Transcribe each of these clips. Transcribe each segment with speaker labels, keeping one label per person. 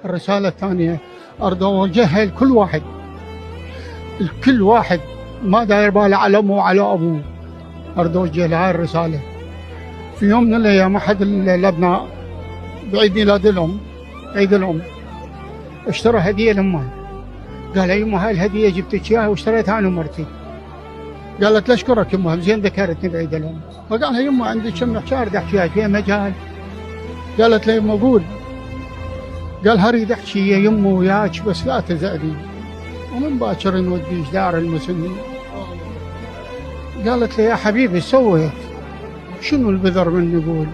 Speaker 1: الرسالة الثانية أريد أوجهها لكل واحد، الكل واحد ما داير باله على أمه وعلى أبوه، أريد أوجه له هاي الرسالة. في يوم من الأيام أحد الأبناء بعيد ميلاد الأم، عيد الأم، اشترى هدية لأمه. قال يا يمه هاي الهدية جبتك إياها واشتريتها أنا ومرتي. قالت له أشكرك يمه زين ذكرتني بعيد الأم. فقال لها يمه عندك كم حكاية أريد أحكيها فيها مجال. قالت له يمه قول. قال أريد أحكي يا يمه وياك بس لا تزعلي، ومن باكر نوديش دار المسنين. قالت له يا حبيبي سويت شنو البذر من نقول،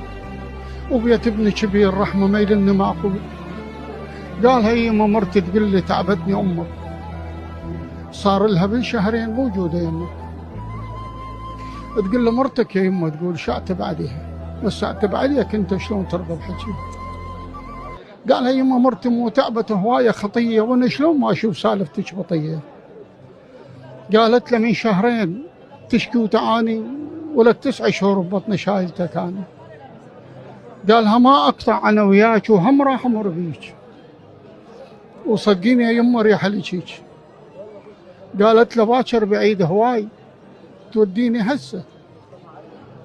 Speaker 1: وبيت ابن كبير رحمه ما يلن معقول. قال هي يمه مرتي تقول لي تعبتني امك، صار لها بالشهرين موجوده يمه. تقول له مرتك يا يمه تقول شعتب عليها، بس اعتب عليك انت شلون ترضى بحكي. قال هي يمه مرتي مو تعبت هوايه خطيه، وانا شلون ما اشوف سالفتك بطيه. قالت له من شهرين تشكي وتعاني ولك 9 شهور ببطن شايلتك انا. قالها ما اقطع انا وياك وهم راح امر بيك، وصدقيني يا يمه ريحه لجيك. قالت له باكر بعيد هواي توديني هسه،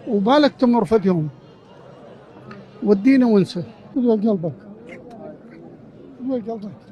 Speaker 1: وبالك تمر فد يوم وديني وانسى. قول قلبك، قول قلبك.